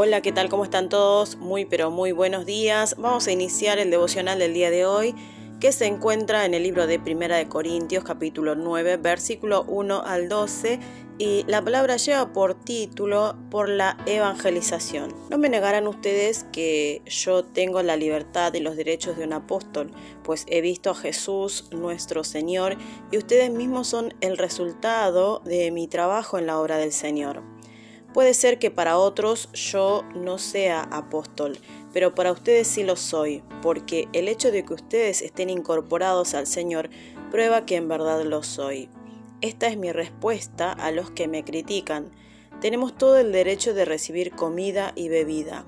Hola, ¿qué tal? ¿Cómo están todos? Muy pero muy buenos días. Vamos a iniciar el devocional del día de hoy, que se encuentra en el libro de Primera de Corintios, capítulo 9, versículo 1 al 12, y la palabra lleva por título "Por la evangelización". No me negarán ustedes que yo tengo la libertad y los derechos de un apóstol, pues he visto a Jesús, nuestro Señor, y ustedes mismos son el resultado de mi trabajo en la obra del Señor. Puede ser que para otros yo no sea apóstol, pero para ustedes sí lo soy, porque el hecho de que ustedes estén incorporados al Señor prueba que en verdad lo soy. Esta es mi respuesta a los que me critican. Tenemos todo el derecho de recibir comida y bebida,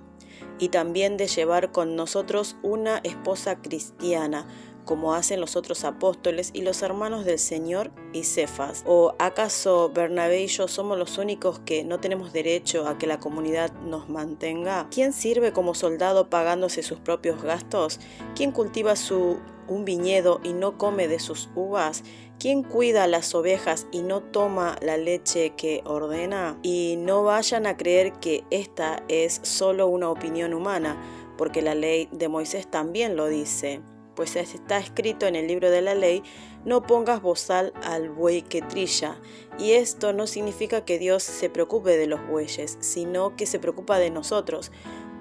y también de llevar con nosotros una esposa cristiana, como hacen los otros apóstoles y los hermanos del Señor y Cefas. ¿O acaso Bernabé y yo somos los únicos que no tenemos derecho a que la comunidad nos mantenga? ¿Quién sirve como soldado pagándose sus propios gastos? ¿Quién cultiva un viñedo y no come de sus uvas? ¿Quién cuida las ovejas y no toma la leche que ordena? Y no vayan a creer que esta es solo una opinión humana, porque la ley de Moisés también lo dice. Pues está escrito en el libro de la ley: no pongas bozal al buey que trilla. Y esto no significa que Dios se preocupe de los bueyes, sino que se preocupa de nosotros,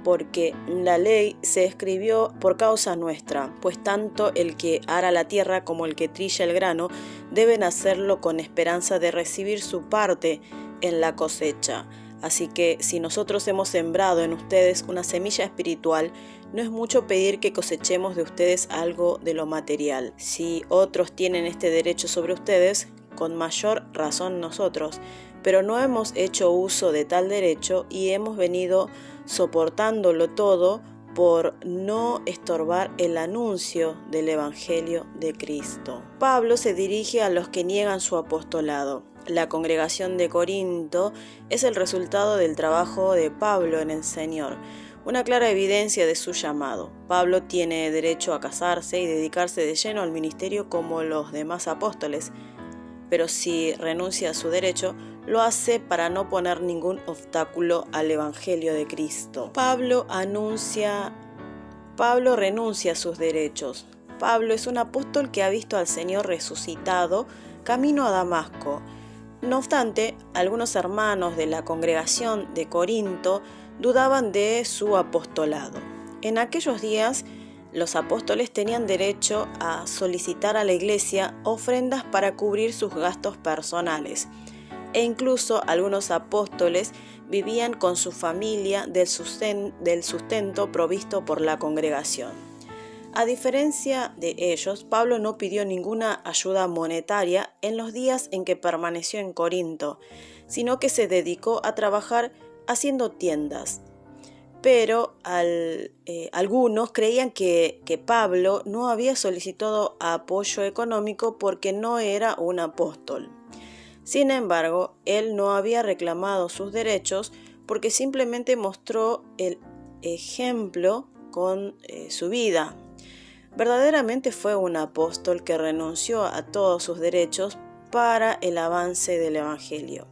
porque la ley se escribió por causa nuestra, pues tanto el que ara la tierra como el que trilla el grano deben hacerlo con esperanza de recibir su parte en la cosecha. Así que si nosotros hemos sembrado en ustedes una semilla espiritual, no es mucho pedir que cosechemos de ustedes algo de lo material. Si otros tienen este derecho sobre ustedes, con mayor razón nosotros, pero no hemos hecho uso de tal derecho y hemos venido soportándolo todo por no estorbar el anuncio del Evangelio de Cristo. Pablo se dirige a los que niegan su apostolado. La congregación de Corinto es el resultado del trabajo de Pablo en el Señor, una clara evidencia de su llamado. Pablo tiene derecho a casarse y dedicarse de lleno al ministerio como los demás apóstoles, pero si renuncia a su derecho, lo hace para no poner ningún obstáculo al Evangelio de Cristo. Pablo renuncia a sus derechos. Pablo es un apóstol que ha visto al Señor resucitado camino a Damasco. No obstante, algunos hermanos de la congregación de Corinto dudaban de su apostolado. En aquellos días, los apóstoles tenían derecho a solicitar a la iglesia ofrendas para cubrir sus gastos personales, e incluso algunos apóstoles vivían con su familia del sustento provisto por la congregación. A diferencia de ellos, Pablo no pidió ninguna ayuda monetaria en los días en que permaneció en Corinto, sino que se dedicó a trabajar haciendo tiendas. Pero algunos creían que Pablo no había solicitado apoyo económico porque no era un apóstol. Sin embargo, él no había reclamado sus derechos porque simplemente mostró el ejemplo con su vida. Verdaderamente fue un apóstol que renunció a todos sus derechos para el avance del Evangelio.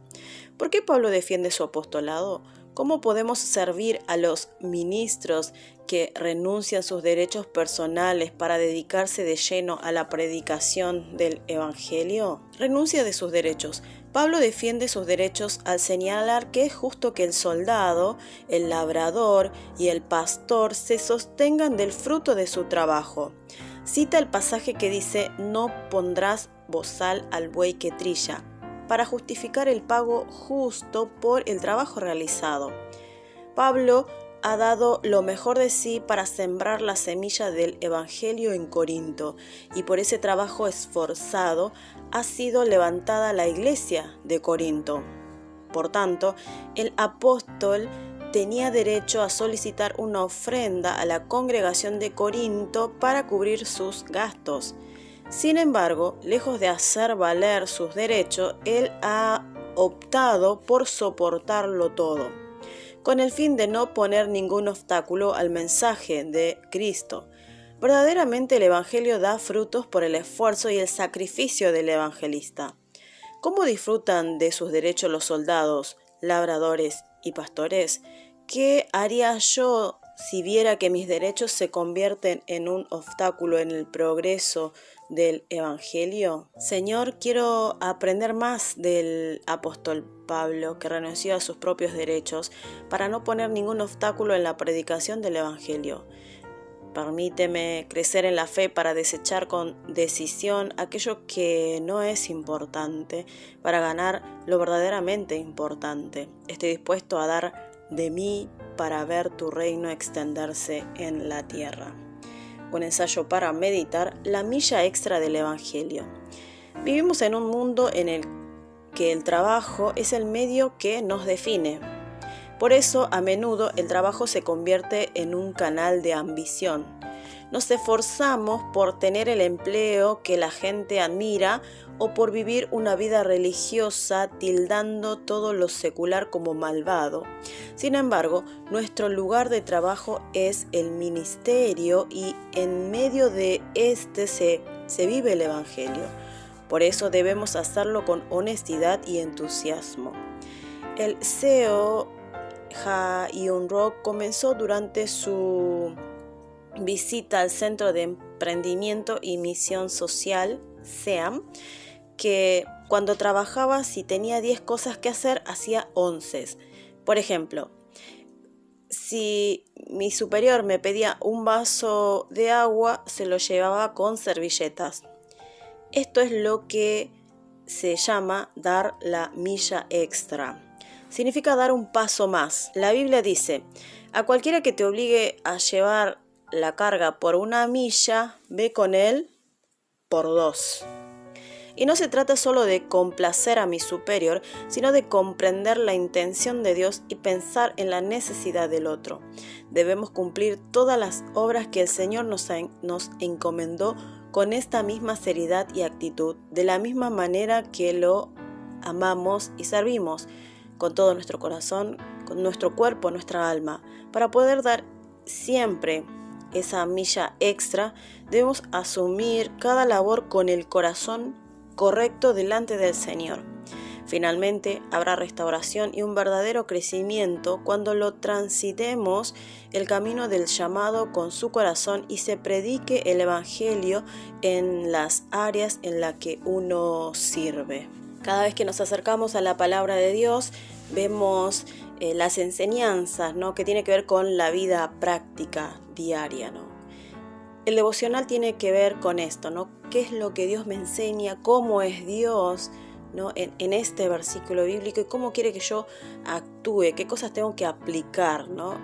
¿Por qué Pablo defiende su apostolado? ¿Cómo podemos servir a los ministros que renuncian sus derechos personales para dedicarse de lleno a la predicación del Evangelio? Renuncia de sus derechos. Pablo defiende sus derechos al señalar que es justo que el soldado, el labrador y el pastor se sostengan del fruto de su trabajo. Cita el pasaje que dice: no pondrás bozal al buey que trilla, para justificar el pago justo por el trabajo realizado. Pablo ha dado lo mejor de sí para sembrar la semilla del Evangelio en Corinto, y por ese trabajo esforzado ha sido levantada la iglesia de Corinto. Por tanto, el apóstol tenía derecho a solicitar una ofrenda a la congregación de Corinto para cubrir sus gastos. Sin embargo, lejos de hacer valer sus derechos, él ha optado por soportarlo todo, con el fin de no poner ningún obstáculo al mensaje de Cristo. Verdaderamente el Evangelio da frutos por el esfuerzo y el sacrificio del evangelista. ¿Cómo disfrutan de sus derechos los soldados, labradores y pastores ¿qué haría yo si viera que mis derechos se convierten en un obstáculo en el progreso del Evangelio? Señor, quiero aprender más del apóstol Pablo, que renunció a sus propios derechos para no poner ningún obstáculo en la predicación del Evangelio. Permíteme crecer en la fe para desechar con decisión aquello que no es importante, para ganar lo verdaderamente importante. Estoy dispuesto a dar de mí para ver tu reino extenderse en la tierra. Un ensayo para meditar: la milla extra del Evangelio. Vivimos en un mundo en el que el trabajo es el medio que nos define. Por eso, a menudo, el trabajo se convierte en un canal de ambición. Nos esforzamos por tener el empleo que la gente admira o por vivir una vida religiosa, tildando todo lo secular como malvado. Sin embargo, nuestro lugar de trabajo es el ministerio y en medio de este se vive el Evangelio. Por eso debemos hacerlo con honestidad y entusiasmo. El CEO Ha Hyun-rok comenzó durante su visita al Centro de Emprendimiento y Misión Social, SEAM, que cuando trabajaba, si tenía 10 cosas que hacer, hacía 11. Por ejemplo, si mi superior me pedía un vaso de agua, se lo llevaba con servilletas. Esto es lo que se llama dar la milla extra. Significa dar un paso más. La Biblia dice: a cualquiera que te obligue a llevar la carga por 1 milla, ve con él por 2. Y no se trata solo de complacer a mi superior, sino de comprender la intención de Dios y pensar en la necesidad del otro. Debemos cumplir todas las obras que el Señor nos encomendó con esta misma seriedad y actitud, de la misma manera que lo amamos y servimos, con todo nuestro corazón, con nuestro cuerpo, nuestra alma. Para poder dar siempre esa milla extra, debemos asumir cada labor con el corazón correcto delante del Señor. Finalmente, habrá restauración y un verdadero crecimiento cuando lo transitemos el camino del llamado con su corazón y se predique el Evangelio en las áreas en las que uno sirve. Cada vez que nos acercamos a la palabra de Dios, vemos las enseñanzas, ¿no?, que tiene que ver con la vida práctica diaria, ¿no? El devocional tiene que ver con esto, ¿no? ¿Qué es lo que Dios me enseña? ¿Cómo es Dios, ¿no?, en este versículo bíblico? ¿Y cómo quiere que yo actúe? ¿Qué cosas tengo que aplicar, ¿no?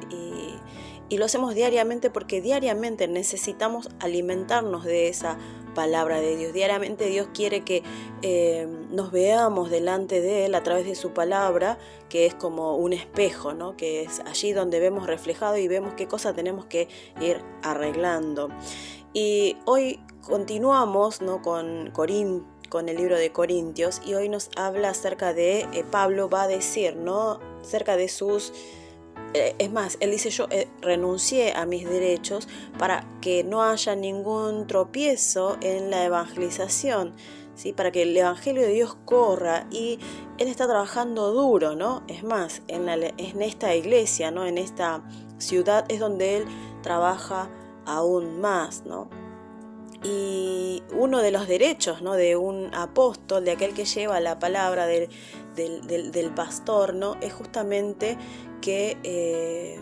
Y lo hacemos diariamente porque diariamente necesitamos alimentarnos de esa palabra de Dios. Diariamente Dios quiere que nos veamos delante de Él a través de su palabra, que es como un espejo, ¿no?, que es allí donde vemos reflejado y vemos qué cosas tenemos que ir arreglando. Y hoy continuamos, ¿no?, con el libro de Corintios, y hoy nos habla acerca de, Pablo va a decir, ¿no?, acerca de sus... es más, él dice: yo renuncié a mis derechos para que no haya ningún tropiezo en la evangelización, ¿sí?, para que el evangelio de Dios corra, y él está trabajando duro, ¿no? Es más, en esta iglesia, ¿no?, en esta ciudad es donde él trabaja aún más, ¿no? Y uno de los derechos, ¿no?, de un apóstol, de aquel que lleva la palabra del pastor, ¿no?, es justamente que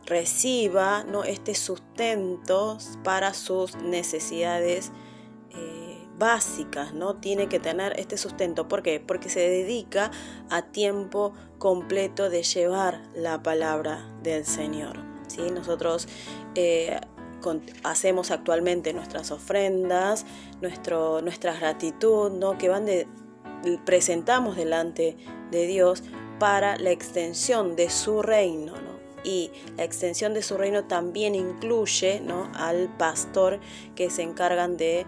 reciba, ¿no?, este sustento para sus necesidades básicas, ¿no? Tiene que tener este sustento. ¿Por qué? Porque se dedica a tiempo completo de llevar la palabra del Señor, ¿sí? Nosotros hacemos actualmente nuestras ofrendas, nuestra gratitud, ¿no?, que presentamos delante de Dios para la extensión de su reino, ¿no? Y la extensión de su reino también incluye, ¿no?, al pastor que se encargan de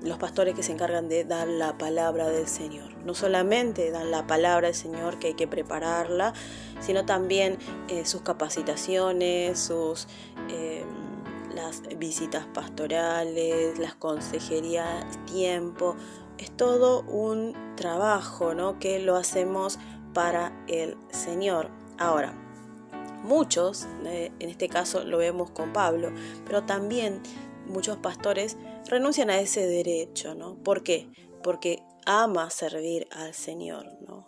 los pastores que se encargan de dar la palabra del Señor. No solamente dan la palabra del Señor, que hay que prepararla, sino también sus capacitaciones, las visitas pastorales, las consejerías, tiempo. Es todo un trabajo, ¿no?, que lo hacemos para el Señor. Ahora, muchos, en este caso lo vemos con Pablo, pero también muchos pastores renuncian a ese derecho, ¿no? ¿Por qué? Porque ama servir al Señor, ¿no?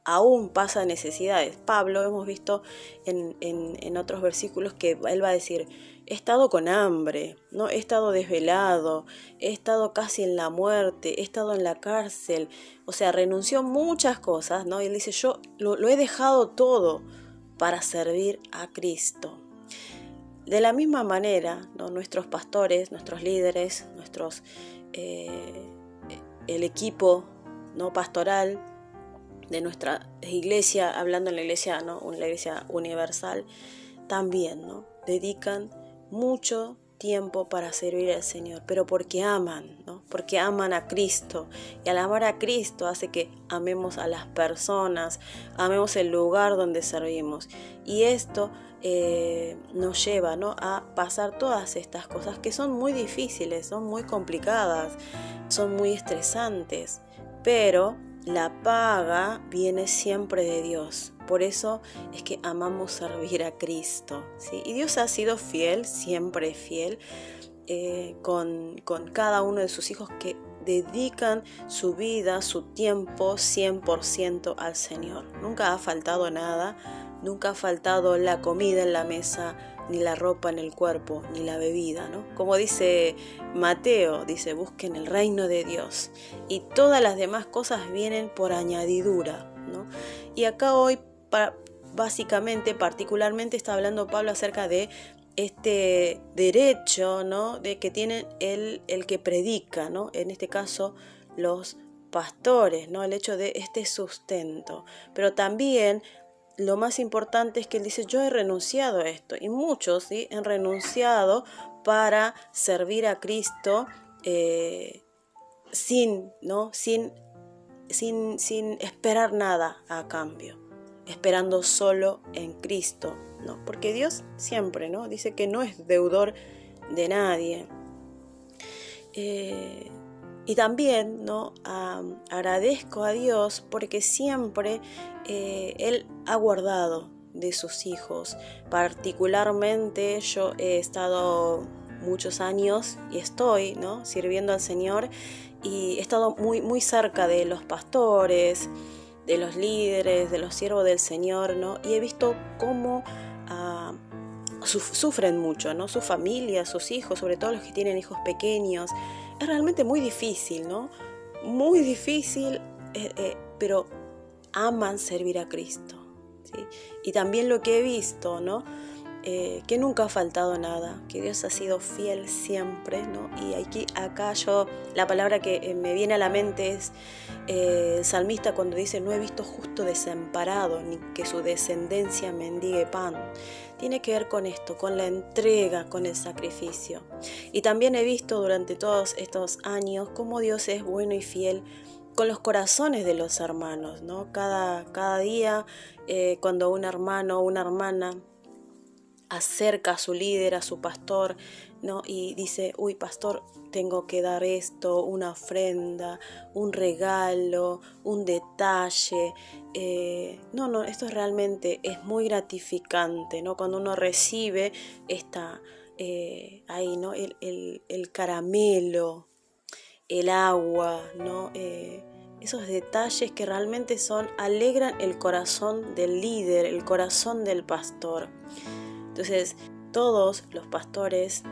Aún pasa necesidades. Pablo, hemos visto en otros versículos que él va a decir, he estado con hambre, ¿no? He estado desvelado, he estado casi en la muerte, he estado en la cárcel. O sea, renunció muchas cosas, ¿no? Y él dice, yo lo he dejado todo para servir a Cristo. De la misma manera, ¿no? Nuestros pastores, nuestros líderes, el equipo, ¿no? pastoral de nuestra iglesia, hablando en la iglesia, ¿no? la iglesia universal, también, ¿no? dedican mucho tiempo para servir al Señor, pero porque aman, ¿no? Porque aman a Cristo, y al amar a Cristo hace que amemos a las personas, amemos el lugar donde servimos, y esto nos lleva, ¿no? a pasar todas estas cosas que son muy difíciles, son muy complicadas, son muy estresantes, pero la paga viene siempre de Dios. Por eso es que amamos servir a Cristo, ¿sí? Y Dios ha sido fiel, siempre fiel, con cada uno de sus hijos que dedican su vida, su tiempo 100% al Señor. Nunca ha faltado nada, nunca ha faltado la comida en la mesa, ni la ropa en el cuerpo, ni la bebida, ¿no? Como dice Mateo, dice, busquen el reino de Dios y todas las demás cosas vienen por añadidura, ¿no? Y acá hoy, básicamente, particularmente está hablando Pablo acerca de este derecho, ¿no? de que tiene el que predica, ¿no? En este caso los pastores, ¿no? El hecho de este sustento, pero también lo más importante es que él dice, yo he renunciado a esto, y muchos, ¿sí? han renunciado para servir a Cristo sin esperar nada a cambio, esperando solo en Cristo, ¿no? Porque Dios siempre, ¿no? dice que no es deudor de nadie. Y también, ¿no? agradezco a Dios porque siempre Él ha guardado de sus hijos. Particularmente yo he estado muchos años y estoy, ¿no? sirviendo al Señor, y he estado muy, muy cerca de los pastores, de los líderes, de los siervos del Señor, ¿no? y he visto cómo sufren mucho, ¿no? Su familia, sus hijos, sobre todo los que tienen hijos pequeños. Es realmente muy difícil, ¿no? Muy difícil, pero aman servir a Cristo, ¿sí? Y también lo que he visto, ¿no? Que nunca ha faltado nada, que Dios ha sido fiel siempre, ¿no? Y acá la palabra que me viene a la mente es el salmista cuando dice, no he visto justo desamparado, ni que su descendencia mendigue pan. Tiene que ver con esto, con la entrega, con el sacrificio. Y también he visto durante todos estos años cómo Dios es bueno y fiel con los corazones de los hermanos, ¿no? Cada día, cuando un hermano o una hermana acerca a su líder, a su pastor, ¿no? y dice, uy, pastor, tengo que dar esto, una ofrenda, un regalo, un detalle. Esto realmente es muy gratificante, ¿no? Cuando uno recibe ahí, ¿no? el caramelo, el agua, ¿no? Esos detalles que realmente alegran el corazón del líder, el corazón del pastor. Entonces, todos los pastores,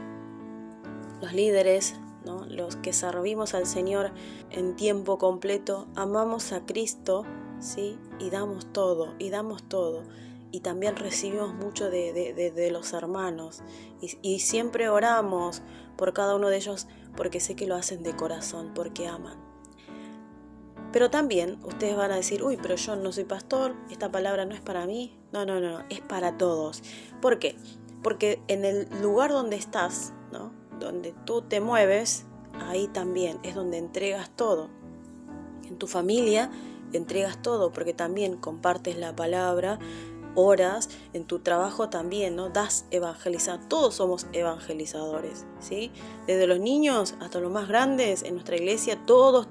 los líderes, ¿no? los que servimos al Señor en tiempo completo, amamos a Cristo, ¿sí? y damos todo. Y también recibimos mucho de los hermanos. Y siempre oramos por cada uno de ellos porque sé que lo hacen de corazón, porque aman. Pero también ustedes van a decir, uy, pero yo no soy pastor, esta palabra no es para mí. No, es para todos. ¿Por qué? Porque en el lugar donde estás, ¿no? donde tú te mueves, ahí también es donde entregas todo. En tu familia entregas todo, porque también compartes la palabra, oras, en tu trabajo también, ¿no? das evangelizar, todos somos evangelizadores, ¿sí? Desde los niños hasta los más grandes en nuestra iglesia, todos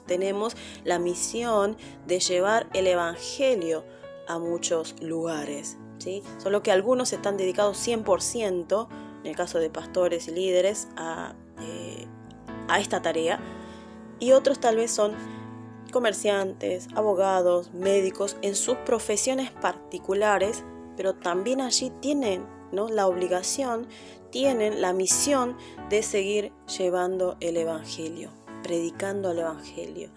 tenemos la misión de llevar el evangelio a muchos lugares, ¿sí? Solo que algunos están dedicados 100%, en el caso de pastores y líderes, a esta tarea, y otros tal vez son comerciantes, abogados, médicos, en sus profesiones particulares, pero también allí tienen, ¿no?, la obligación, tienen la misión de seguir llevando el Evangelio, predicando el Evangelio,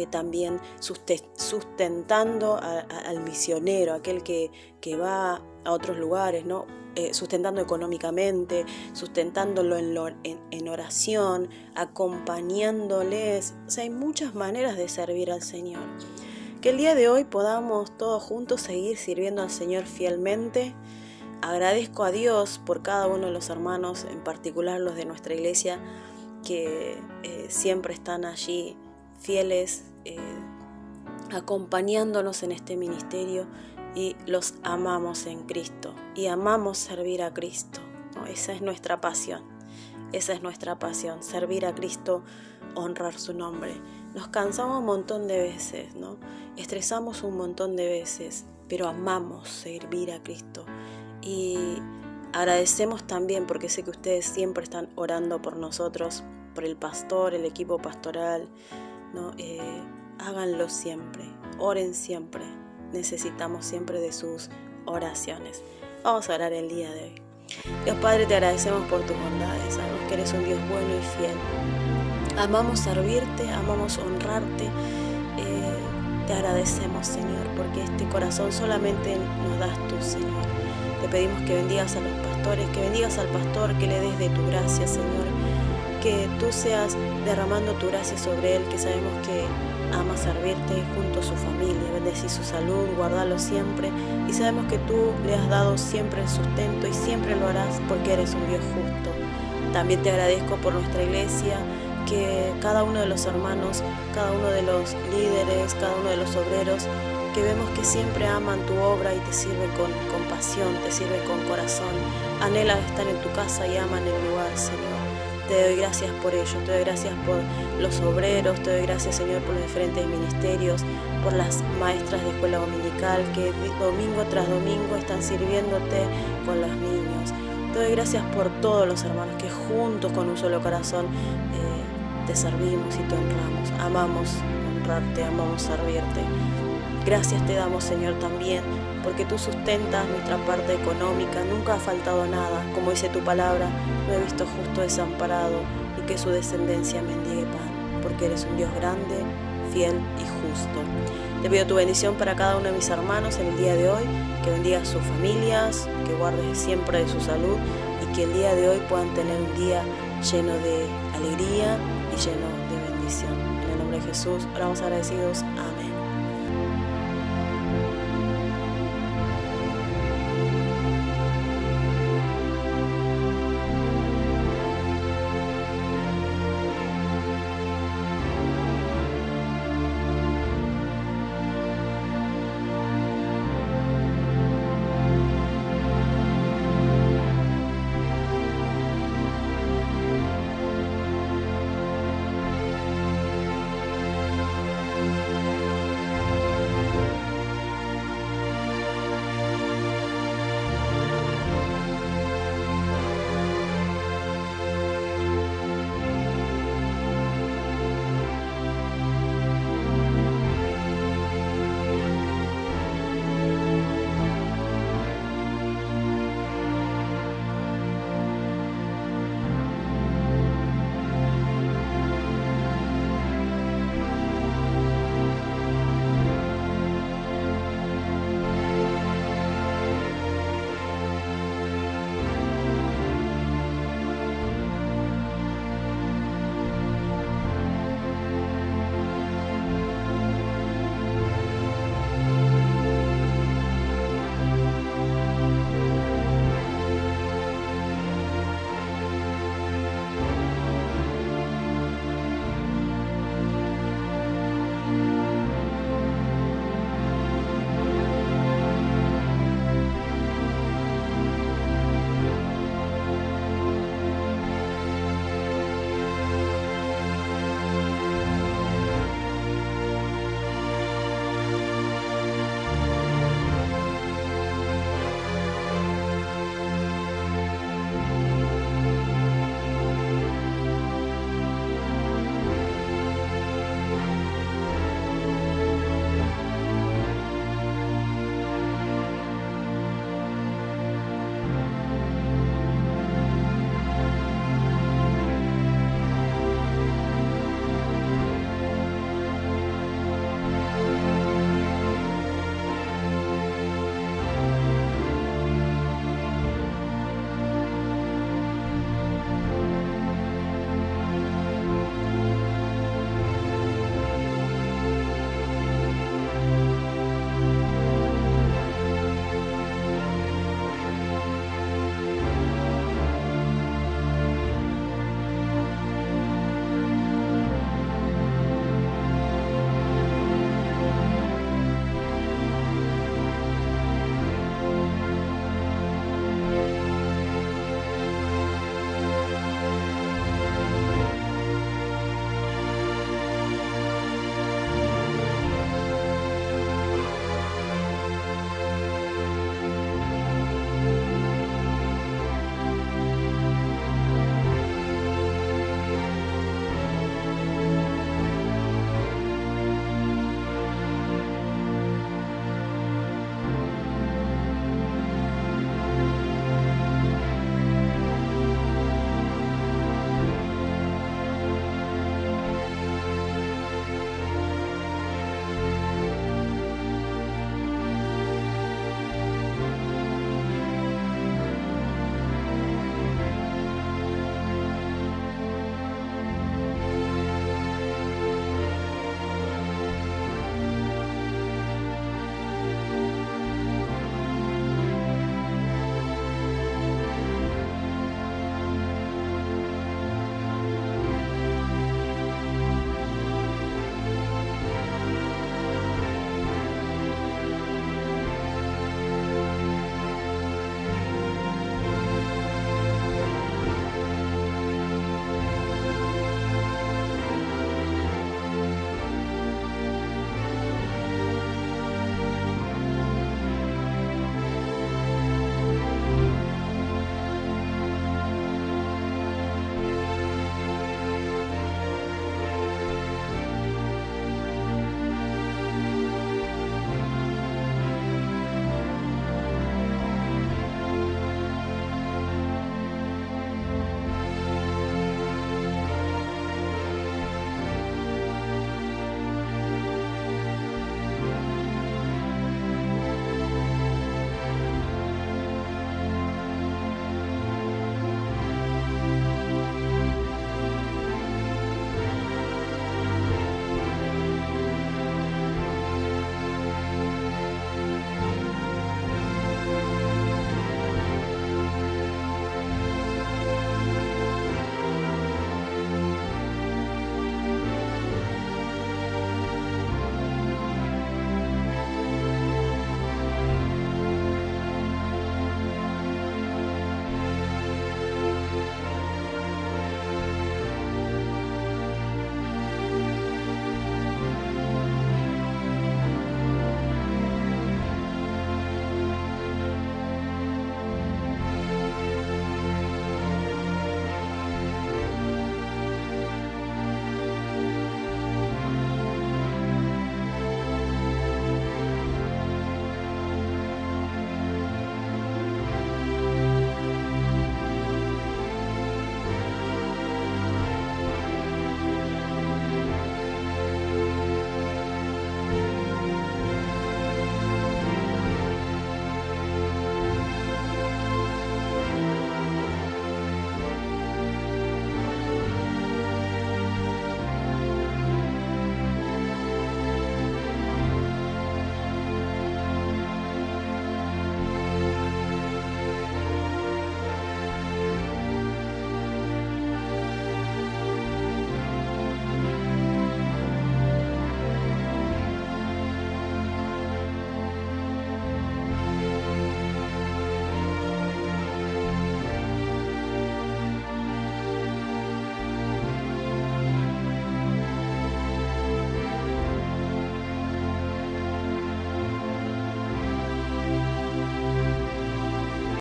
también sustentando al misionero, aquel que va a otros lugares, ¿no? Sustentando económicamente, sustentándolo en oración, acompañándoles. O sea, hay muchas maneras de servir al Señor. Que el día de hoy podamos todos juntos seguir sirviendo al Señor fielmente. Agradezco a Dios por cada uno de los hermanos, en particular los de nuestra iglesia, que siempre están allí fieles, acompañándonos en este ministerio, y los amamos en Cristo y amamos servir a Cristo, ¿no? Esa es nuestra pasión, servir a Cristo, honrar su nombre. Nos cansamos un montón de veces, ¿no? Estresamos un montón de veces, pero amamos servir a Cristo. Y agradecemos también, porque sé que ustedes siempre están orando por nosotros, por el pastor, el equipo pastoral, ¿no? Háganlo siempre, oren siempre. Necesitamos siempre de sus oraciones. Vamos a orar el día de hoy. Dios Padre, te agradecemos por tus bondades. Sabemos que eres un Dios bueno y fiel. Amamos servirte, amamos honrarte. Te agradecemos, Señor, porque este corazón solamente nos das tú, Señor. Te pedimos que bendigas a los pastores, que bendigas al pastor, que le des de tu gracia, Señor. Que tú seas derramando tu gracia sobre él, que sabemos que ama servirte junto a su familia, bendecir su salud, guardarlo siempre, y sabemos que tú le has dado siempre el sustento y siempre lo harás porque eres un Dios justo. También te agradezco por nuestra iglesia, que cada uno de los hermanos, cada uno de los líderes, cada uno de los obreros, que vemos que siempre aman tu obra y te sirven con pasión, te sirven con corazón, anhelan estar en tu casa y aman el lugar, Señor. Te doy gracias por ello, te doy gracias por los obreros, te doy gracias, Señor, por los diferentes ministerios, por las maestras de escuela dominical que domingo tras domingo están sirviéndote con los niños. Te doy gracias por todos los hermanos que juntos con un solo corazón te servimos y te honramos. Amamos honrarte, amamos servirte. Gracias te damos, Señor, también porque tú sustentas nuestra parte económica, nunca ha faltado nada. Como dice tu palabra, no he visto justo desamparado y que su descendencia mendigue pan, porque eres un Dios grande, fiel y justo. Te pido tu bendición para cada uno de mis hermanos en el día de hoy, que bendigas sus familias, que guardes siempre de su salud y que el día de hoy puedan tener un día lleno de alegría y lleno de bendición. En el nombre de Jesús, oramos agradecidos. Amén.